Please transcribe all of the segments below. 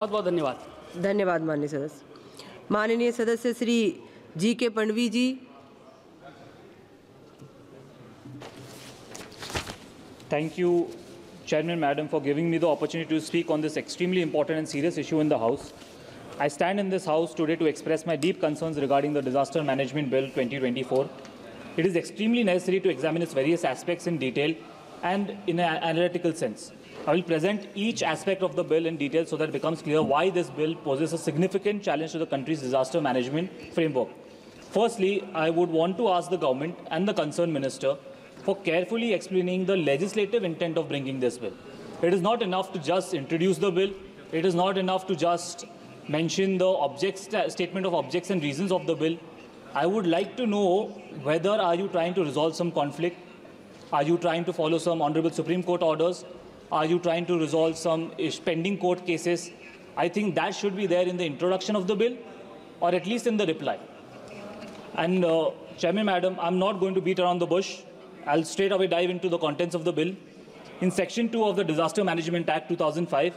बहुत बहुत धन्यवाद। धन्यवाद माननीय सदस्य। माननीय सदस्य Shri GK. Padvi ji. Thank you, Chairman Madam, for giving me the opportunity to speak on this extremely important and serious issue in the House. I stand in this House today to express my deep concerns regarding the Disaster Management Bill 2024. It is extremely necessary to examine its various aspects in detail and in an analytical sense. I will present each aspect of the bill in detail so that it becomes clear why this bill poses a significant challenge to the country's disaster management framework. Firstly, I would want to ask the government and the concerned minister for carefully explaining the legislative intent of bringing this bill. It is not enough to just introduce the bill. It is not enough to just mention the statement of objects and reasons of the bill. I would like to know whether are you trying to resolve some conflict? Are you trying to follow some honorable Supreme Court orders? Are you trying to resolve some pending court cases? I think that should be there in the introduction of the bill, or at least in the reply. And Chairman Madam, I'm not going to beat around the bush. I'll straight away dive into the contents of the bill. In Section 2 of the Disaster Management Act 2005,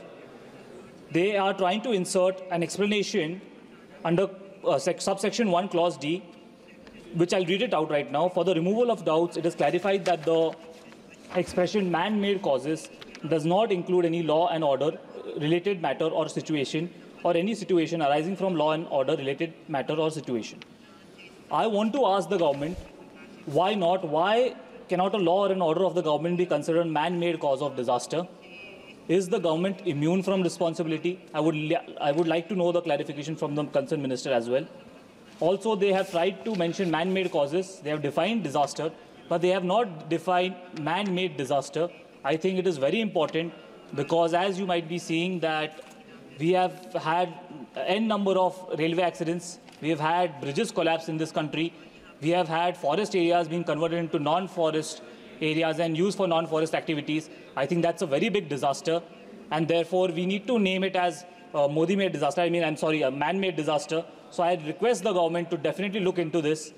they are trying to insert an explanation under subsection 1 clause D, which I'll read it out right now. For the removal of doubts, it is clarified that the expression man-made causes does not include any law and order related matter or situation, or any situation arising from law and order related matter or situation. I want to ask the government, why not? Why cannot a law or an order of the government be considered man-made cause of disaster? Is the government immune from responsibility? I would like to know the clarification from the concerned minister as well. Also, they have tried to mention man-made causes. They have defined disaster, but they have not defined man-made disaster. I think it is very important because, as you might be seeing, that we have had n number of railway accidents. We have had bridges collapse in this country. We have had forest areas being converted into non-forest areas and used for non-forest activities. I think that's a very big disaster, and therefore we need to name it as Modi-made disaster. a man-made disaster. So I request the government to definitely look into this,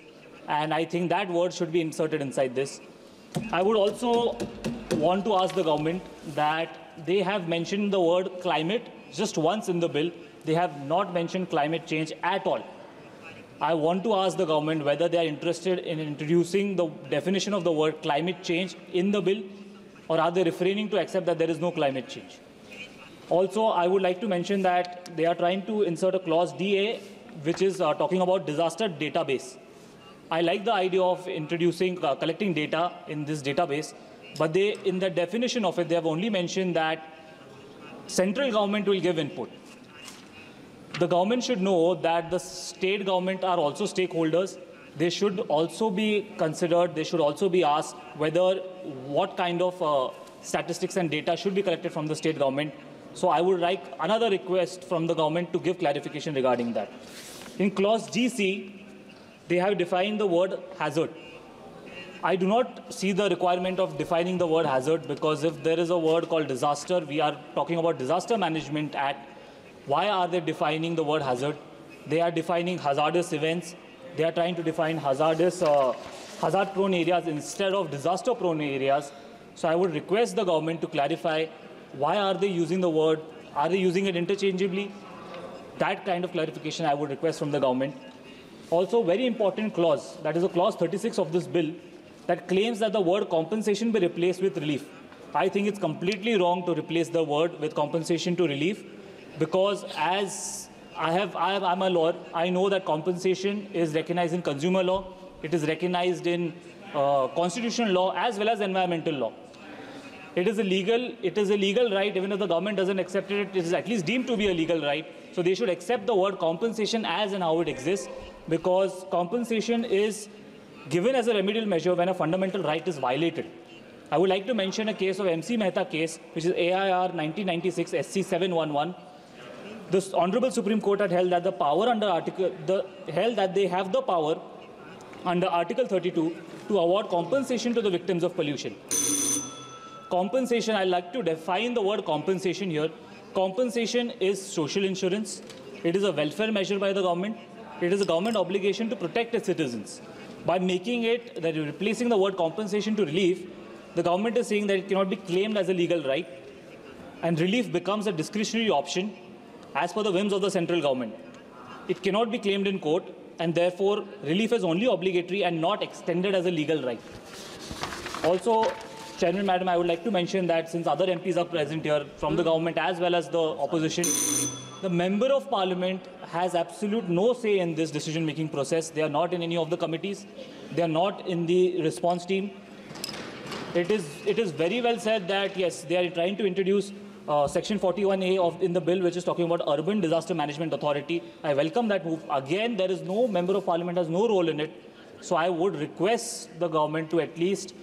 and I think that word should be inserted inside this. I would also want to ask the government that they have mentioned the word climate just once in the bill. They have not mentioned climate change at all. I want to ask the government whether they are interested in introducing the definition of the word climate change in the bill, or are they refraining to accept that there is no climate change. Also, I would like to mention that they are trying to insert a clause DA, which is talking about disaster database. I like the idea of introducing collecting data in this database, but in the definition of it, they have only mentioned that central government will give input. The government should know that the state government are also stakeholders. They should also be considered. They should also be asked what kind of statistics and data should be collected from the state government. So I would like another request from the government to give clarification regarding that. In clause GC, they have defined the word hazard. I do not see the requirement of defining the word hazard, because if there is a word called disaster, we are talking about Disaster Management Act. Why are they defining the word hazard? They are defining hazardous events. They are trying to define hazard-prone areas instead of disaster-prone areas. So I would request the government to clarify, why are they using the word? Are they using it interchangeably? That kind of clarification I would request from the government. Also, very important clause, that is a clause 36 of this bill, that claims that the word compensation be replaced with relief. I think it's completely wrong to replace the word with compensation to relief, because as I'm a lawyer, I know that compensation is recognized in consumer law, it is recognized in constitutional law as well as environmental law. It is a legal right. Even if the government doesn't accept it, it is at least deemed to be a legal right. So they should accept the word compensation as and how it exists, because compensation is given as a remedial measure when a fundamental right is violated. I would like to mention a case of MC Mehta case, which is AIR 1996 SC 711. The Honorable Supreme Court had held that they have the power under Article 32 to award compensation to the victims of pollution. Compensation, I like to define the word compensation here. Compensation is social insurance. It is a welfare measure by the government. It is a government obligation to protect its citizens. By making it, that you're replacing the word compensation to relief, the government is saying that it cannot be claimed as a legal right, and relief becomes a discretionary option. as per the whims of the central government. It cannot be claimed in court, and therefore relief is only obligatory and not extended as a legal right. Also, Chairman, Madam, I would like to mention that since other MPs are present here from the government as well as the opposition, the Member of Parliament has absolute no say in this decision-making process. They are not in any of the committees. They are not in the response team. It is very well said that, yes, they are trying to introduce Section 41A in the bill, which is talking about Urban Disaster Management Authority. I welcome that move. Again, there is no Member of Parliament has no role in it. So I would request the government to at least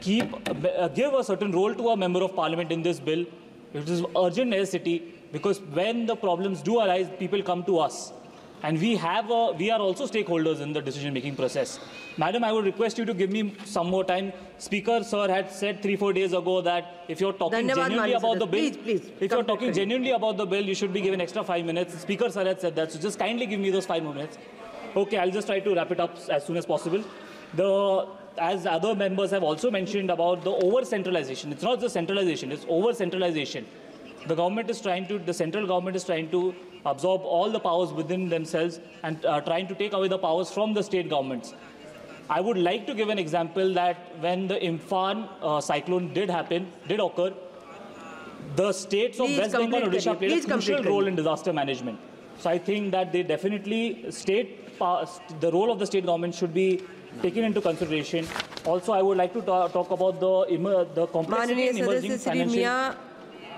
give a certain role to a Member of Parliament in this bill. It is urgent necessity, because when the problems do arise, people come to us. And we are also stakeholders in the decision-making process. Madam, I would request you to give me some more time. Speaker, sir, had said 3-4 days ago that if you're talking genuinely about the bill, if you're talking genuinely about the bill, you should be given extra 5 minutes. Speaker, sir, had said that. So just kindly give me those 5 more minutes. Okay, I'll just try to wrap it up as soon as possible. As other members have also mentioned about the over-centralization. It's not just centralization, it's over-centralization. The central government is trying to absorb all the powers within themselves and trying to take away the powers from the state governments. I would like to give an example that when the Imphan cyclone did occur, the states of West Bengal and Odisha played a crucial role in disaster management. So I think that they definitely the role of the state government should be taken into consideration. Also, I would like to talk about the complexity in emerging financial.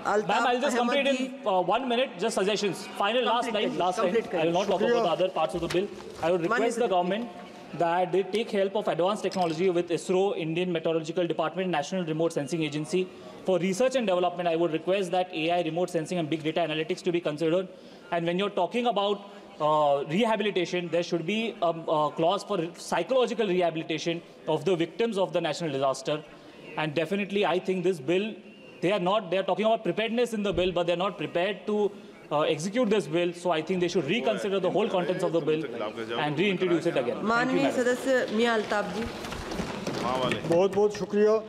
Ma'am, I'll just complete in 1 minute, just suggestions. Last line. I will not talk about the other parts of the bill. I would request the government that they take help of advanced technology with ISRO, Indian Meteorological Department, National Remote Sensing Agency. For research and development, I would request that AI, remote sensing and big data analytics to be considered. And when you're talking about rehabilitation, there should be a clause for psychological rehabilitation of the victims of the national disaster. And definitely, I think this bill, they are talking about preparedness in the bill, but they're not prepared to execute this bill. So I think they should reconsider the whole contents of the bill and reintroduce it again. माननीय सदस्य मियां अल्ताफ जी। बहुत बहुत शुक्रिया।